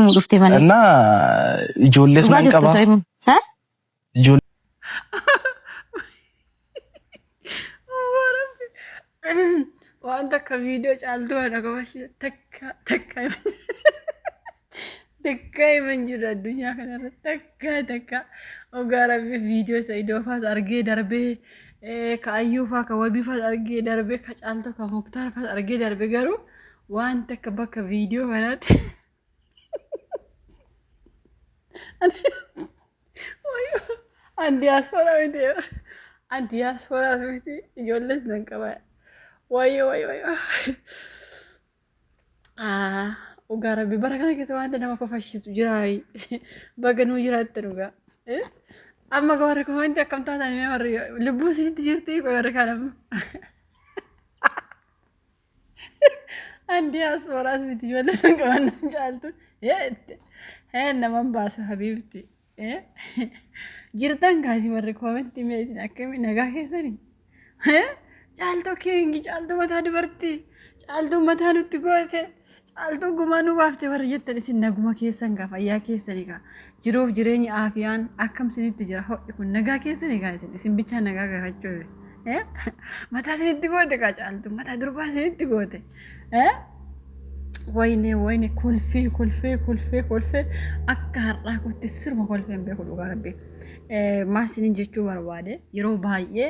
ودفتي مالي እና ጆሌስ መንቀባ ها ጆሌ وانت كفيديو جالدو انا كماش تكا تكا من جرا الدنيا كان تكا وقارب فيديو سيدو فاس ارجي دربي كايو فا كوبي فاس ارجي دربي كجالتو كمختار فاس ارجي دربي غرو وانت كبك فيديو كانت عندي أسفل أوي عندي أسفل أوي جولس نكبا واي وقارب بركة كده وانت نما كفاش جراي بقى جرات تروقا أما قارك هو أنت كم تاتا نمي مري لبوسي تجرتي قارك أنا عندي أسفل أوي جولس نكبا نجالتو هي نما باسو حبيبتي jirtan kaasi warri koomenti meesin akkami nagaa keessani caaltuu keengi caaltuu mataa dubartii caaltuu mataa nutti goote caaltuu gumaa nu baafte warri jettan isin naguma keessan gaa fayyaa keessani gaa jiruuf jireenya aafiyaan akkam sinitti jira hodhi kun nagaa keessani gaa isin bichaa nagaa gaafachuu mataa sinitti goote gaa caaltuu mataa durbaa sinitti goote ويني كل في أكهر كنت السر ما كل فين بياكل وقاربي ما سنين جتشو برواده يرو بايه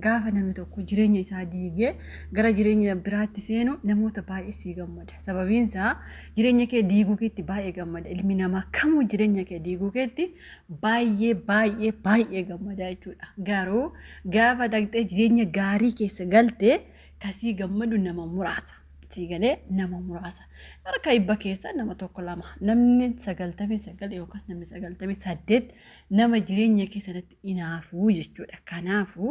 قافة نمتو كجريني ساديجي غرا جريني برات سينو نموت باي سيغمد سببين سا جريني كي ديغو كي باي غمد المينا ما كمو جريني كي ديغو كي باي غمد ايچودا غارو غافة دغته جريني غاري كي سغلته كسي غمدو نما مراسا سيغلي نما مراسا marka ibba keessa nama tokko lama namni 99 yookaan namni 98 nama jireenya keessatti inaafuu jechuudha kanaafu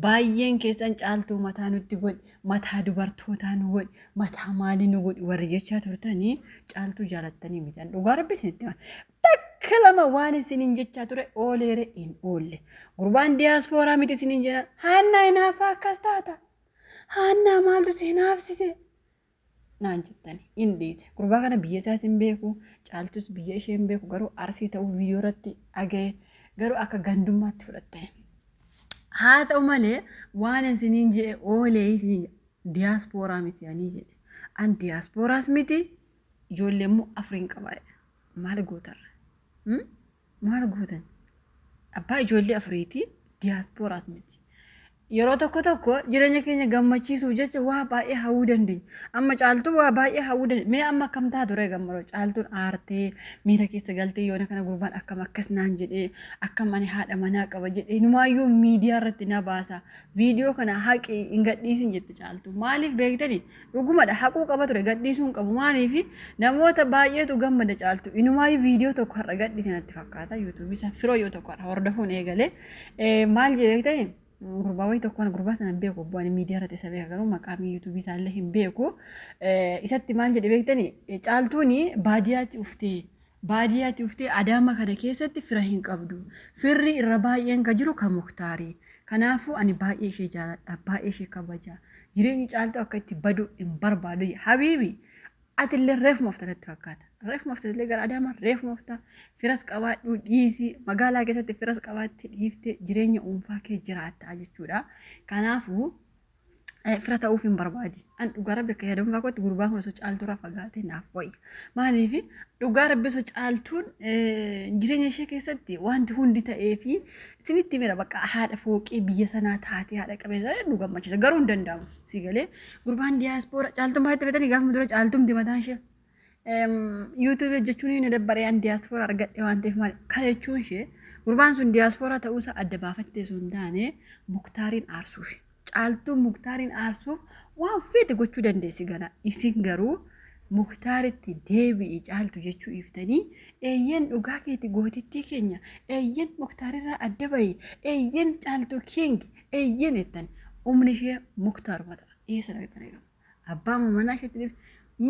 baay'een keessan caaltuu mataa nutti godhi mataa dubartootaa nu godhi mataa maalii nu godhi warri jechaa turtanii caaltuu jaalattanii mitan dhugaa rabbi isinitti takka lama waan isiniin jechaa ture ooleere in oolle gurbaan diiyaaspooraa miti isiniin jedhan haannaa inaafaa akkas taata haannaa maaltu sinaafsise naan jettani indiise gurbaa kana biyya isaas hin beeku caaltus biyya ishee hin beeku garuu arsii ta'uu viidiyoo irratti dhagaye garuu akka gandummaatti fudhattani haa ta'u malee waan isiniin jedhe oolee isiniin diiyaaspooraa miti ani jedhe an diiyaaspooraas miti ijoollee immoo afuriin qabaadha maal gootarra maal gootan abbaa ijoollee afuriiti diiyaaspooraas miti yeroo tokko jireenya keenya gammachiisuu jecha waa baay'ee hawuu dandeenya amma caaltuu waa baay'ee hawuu dandeenya mee amma akkam taatu ture gammadoo caaltuun aartee miira keessa galtee yoona kana gurbaan akkam akkas naan jedhee akkam ani haadha manaa qaba jedhee numaayyuu miidiyaa irratti na baasa viidiyoo kana haqii hin gadhiisin jette caaltuu maaliif beektanii dhugumadha haquu qaba ture gadhiisuu hin qabu maaliif namoota baay'eetu gammada caaltuu inumaayyuu viidiyoo tokko har'a gadhiisan itti fakkaata yuutuubii isaa firoo yoo tokko har'a hordofuun eegalee maal jedhe beektanii gurbaa wayii tokkoon gurbaa sana hin beeku bu'aan miidiyaa irratti isa beeka garuu maqaa yuutuubii isaallee hin beeku isatti maal jedhe beektanii caaltuuni baadiyyaatti uftee adaama kana keessatti fira hin qabdu firri irra baay'een ka jiru kan muktaarii kanaafuu ani baay'ee ishee jaaladha baay'ee ishee kabaja jireenyi caaltuu akka itti badu hin barbaadu habiibi ati illee reef moftanatti fakkaata reef moftatillee gara adaama reef mofta firas qabaadhu dhiisii magaalaa keessatti firas qabaatti dhiiftee jireenya dhuunfaa kee jiraatta jechuudha kanaafuu fira ta'uuf hin barbaadi an dhugaa rabbi akka yaadamu fakkaatti gurbaan kun osoo caaltuu irraa fagaatee naaf wayya maaliif dhugaa rabbi osoo caaltuun jireenya ishee keessatti wanti hundi ta'ee fi isinitti mira bakka haadha fooqii biyya sanaa taatee haadha qabeessa nu gammachiisa garuu hin danda'amu si galee gurbaan diiyaaspooraa caaltuun baay'ee taphatanii gaafa dura caaltuun dimataan ishee yuutuubii jechuun ni dabbaree an diiyaaspooraa argadhe waan ta'eef maali kan jechuun ishee gurbaan sun diiyaaspooraa ta'uusaa adda baafattee sun taane muktaariin aarsuufi caaltuu muktaariin aarsuuf waan feete gochuu dandeessi gana isin garuu muktaaritti deebi'i caaltu jechuu iftanii eeyyen dhugaa keeti gootittii keenya eeyyen muktaarirraa adda bahi eeyyen caaltuu keengi eeyyen ettan umni ishee muktaarumata eessa dhaqxanii abbaa manaa isheetti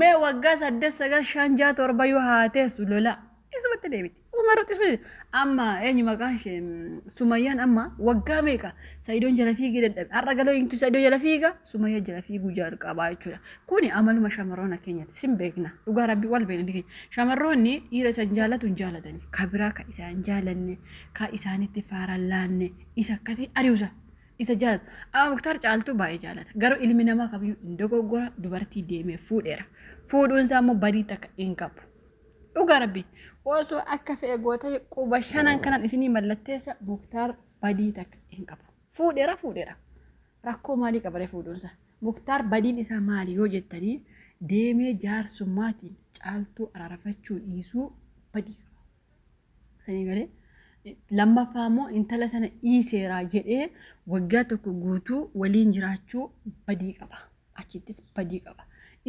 mee waggaa 8 9 5 6 7 yoo haateessu lola isumatti deebiti akkuma roxis amma eenyu maqaan ishee Sumayyaan amma waggaa meeqa Saidoon jala fiigee dadhabe har'a galoo hinktu Saidoo jala fiiga Sumayyaa jala fiiguu jalqabaa jechuudha. Kuni amaluma shamarroon keenyatti sin beekna dhugaa rabbii wal beekna keenya shamarroonni dhiira isaan jaalatu hin jaalatani kabiraa ka isaan jaalanne ka isaanitti faaraan laanne isa akkasii ariusa isa jaalatu Muktaar caaltuu baay'ee jaalata garuu ilmi namaa kamiyyuu hin dogoggora dubartii deemee fuudheera fuudhuun isaa immoo badii takka hin qabu. Dhugaa rabbii osoo akka fe'e gootee quba shanan kanan isinii mallatteessa Muktaar badii takka hin qabu. Fuudheera rakkoo maalii qabaree fuudhuunsa Muktaar badiin isaa maali yoo jettanii deemee jaarsummaatiin caaltuu araarfachuu dhiisuu badii qaba. Sanii galee lammaffaa immoo intala sana dhiiseeraa jedhee waggaa tokko guutuu waliin jiraachuu badii qaba. Achittis badii qaba.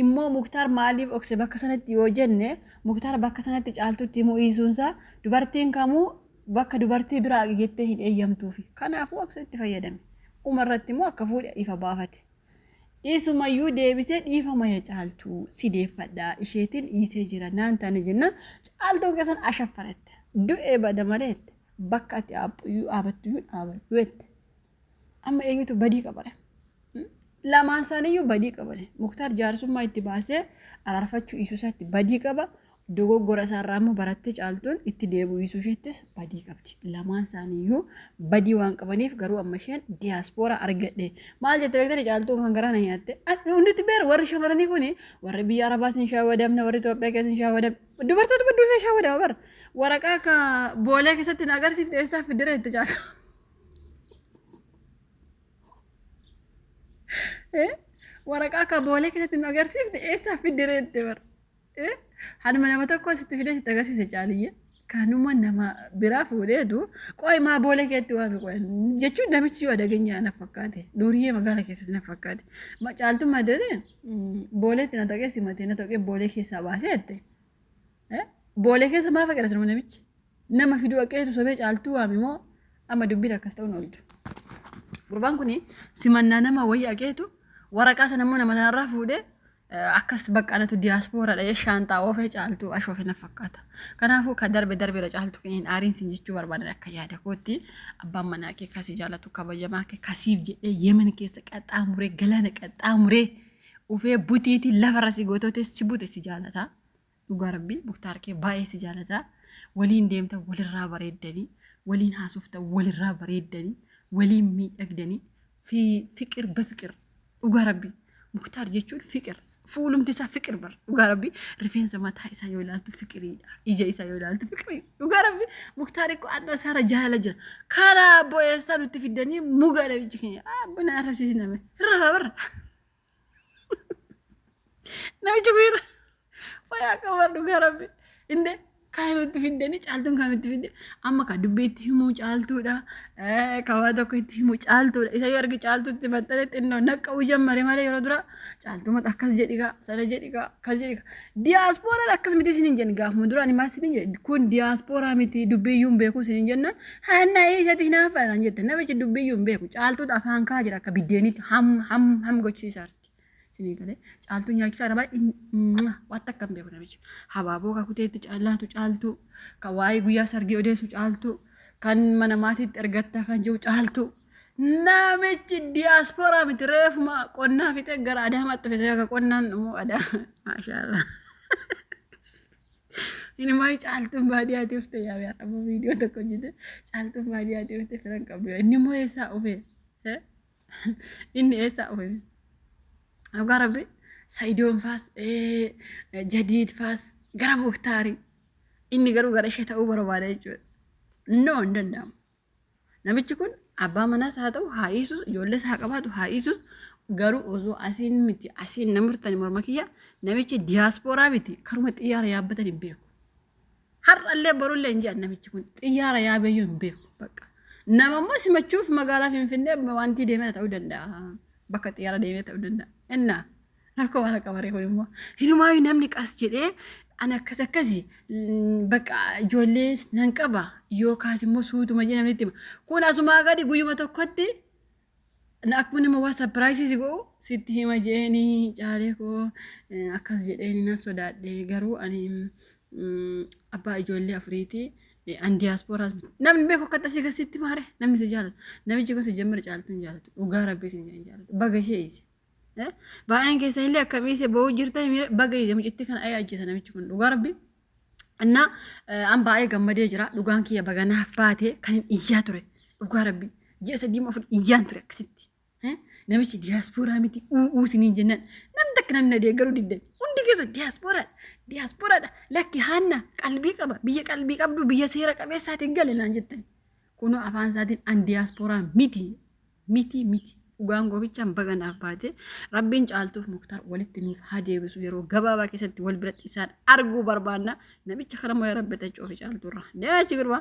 Immoo Muktaar maaliif okse bakka sanatti yoo jenne Muktaar bakka sanatti caaltutti immoo dhiisuunsaa dubartiin kamuu bakka dubartii biraa geettee hin eeyyamtuufi. Kanaafuu okse itti fayyadame. Umarratti immoo akka fuudhe ifa baafate. Isumayyuu deebisee dhiifama ya caaltuu sideeffadhaa isheetiin dhiisee jira naan taane jenna caaltuu keessan ashaffarette. Du'ee bada maleette bakka ati dhaabattuyyuu dhaabattuuette. Amma eenyutu badii qabare. Lamaan isaaniiyyuu badii qabane. Muktaar jaarsummaa itti baasee araarfachuu isuusaatti badii qaba. Dogoggora isaarraa immoo barattee caaltuun itti deebi'uu isuusheettis badii qabdi. Lamaan isaaniiyyuu badii waan qabaniif garuu amma isheen diyaaspooraa argadhe. Maal jette beektanii caaltuun kan garaa na nyaatte. Hundatti beera warri shamarranii kuni warri biyya Arabaas hin shaawadamne warri Itoophiyaa keessa hin shaawadamne. Dubartoota badduu fee shaawadama bara. Waraqaa akka boolee keessatti na agarsiifte eessaa fiddira jette caaltu. Waraqaa akka boolee keessatti nu agarsiifte eessaa fiddira jette bara. Hanuma nama tokko sitti fidee sitti agarsiise caaliyye. Kanuma nama biraa fuudheetu qo'i maa boolee keetti waami qo'an jechuun namichi yoo adageenyaa na fakkaate duriyyee magaalaa keessatti na fakkaate. Caaltuu maddate booleetti na toqee simatee na toqee boolee keessaa baasee jette. Boolee keessa maaf agarsiisa namichi nama fiduu aqeetu sobee caaltuu waami moo amma dubbiin akkas ta'uun ooltu. Gurbaan kuni simannaa nama wayii aqeetu waraqaa sana immoo nama sanarraa fuudhee akkas baqqaanatu diyaaspooraa dha'ee shaantaa oofee caaltuu ashoofe na fakkaata. Kanaafuu kan darbeera caaltuu keenya hin aariinsin jechuu barbaadan akka yaada kootti abbaan manaa kee kasii jaalatu kabajamaa kee kasiif jedhee yemen keessa qaxxaamuree galaana qaxxaamuree ufee butiitii lafarra si goototee si bute si jaalata. Dhugaa rabbii Muktaar kee baay'ee si jaalata. Waliin deemta walirraa bareeddanii waliin haasofta walirraa bareeddanii waliin miidhagdanii fiqir bafiqir dhugaa rabbii Muktaar jechuun fiqir. Fuulumti isaa fiqir bar dhugaa rabbii rifeensa mataa isaa yoo ilaaltu fiqiriidha ija isaa yoo ilaaltu fiqirii dhugaa rabbii Muktaar eekoo adda isaarra jaalala jira kana bo'eessaa nutti fiddanii mugaa dhabichi keenya buna arrabsiisi name irraa barra namichi kun wayaa qabar dhugaa rabbii indee kan nutti fiddanii caaltuun kan nutti fidde amma kan dubbiitti himuu caaltuudha kawaa tokko itti himuu caaltuudha isa yoo argi caaltuutti maxxanee xinnoo naqqa'uu jammare malee yeroo dura caaltuuma akkas jedhigaa sana jedhigaa akkas jedhigaa diyaaspooraa akkas miti isin hin jenni gaafuma duraan himaa isin hin jenni kun diyaaspooraa miti dubbiyyuu hin beeku isin hin jenna hanna isatti hinaafaadhaan jette namichi dubbiyyuu hin beeku caaltuudha afaan kaa jira akka biddeenitti ham gochiisaarti. Sini galee caaltuu nyaachisaa nama waan akkam beeku namichi habaaboo kakuteetti caalaatu caaltuu kan waa'ee guyyaa sargii odeessu caaltuu kan mana maatiitti ergatta kan jiru caaltuu namichi diyaaspooraa miti reefuma qonnaa fixee gara Adaamaatti dhufe akka qonnaan immoo maashaallah inni maayii caaltuun baadiyyaatti dhufte yaabee har'ammoo viidiyoo tokko hojjete caaltuun baadiyyaatti dhufte firan qabu inni immoo eessaa dhufe inni eessaa dhufe. Dhugaa rabbi Saidoon faas Jadiid faas gara Muktaarii inni garuu gara ishee ta'uu barbaada jechuudha. No hin danda'amu. Namichi kun abbaa manaas haa ta'u haa dhiisus ijoollees haa qabaatu haa dhiisus garuu osoo asiin miti asiin nama furtanii morma kiyya namichi diyaaspooraa miti karuma xiyyaara yaabbatan hin beeku. Har'allee borullee hin jedhan namichi kun xiyyaara yaabeeyyuu hin beeku bakka. Nama immoo simachuuf magaalaa Finfinnee wanti deemee ta'uu danda'a. Bakka xiyyaara deemee ta'uu danda'a. Innaa rakkoo waan akka baree kun immoo hinumaayyuu namni qas jedhee ani akkasii bakka ijoollees nan qaba yookaas immoo suutuma jedhee namni itti hima. Kun asumaa gadi guyyuma tokkotti akkuma nama waa sapiraayisii godhu sitti hima jedheenii caalee koo akkas jedheenii nan sodaadhe garuu ani abbaa ijoollee afuriiti an diasporaas miti namni beeku akka tasii gasitti maare namni si jaalatu namichi kun si jammar caaltu hin jaalatu dhugaa rabbii si hin jaalatu baga ishee isi baay'een keessan illee akkamii se ba'uu jirtan baga isi mucitti kana ayyaa ajjeesa namichi kun dhugaa rabbii እና አምባዬ ገመዴ ጅራ ዱጋን ኪያ በገናፍ ባቴ ከን ኢያቱሬ ዱጋ ረቢ ጀሰ ዲማ ፍል ኢያንቱሬ ክስቲ ነምቺ ዲያስፖራ ሚቲ ኡሲኒ ጀነን ነምተክ ነን ደገሩ ዲደን ሁንዲ ገሰ ዲያስፖራ ለኪ ሃና ቀልቢ ቀባ ብየ ቀልቢ ቀብዱ ብየ ሴራ ቀበሳት ይገለና እንጀተን ኩኑ አፋንሳቲን አን ዲያስፖራ ሚቲ ugaangoo bichaan baganaaf baate rabbiin caaltuuf muktaar walitti nuuf haa deebisu yeroo gabaabaa keessatti wal biratti isaan arguu barbaanna namicha kana moo rabbi tachuuf caalturra deemaa jiru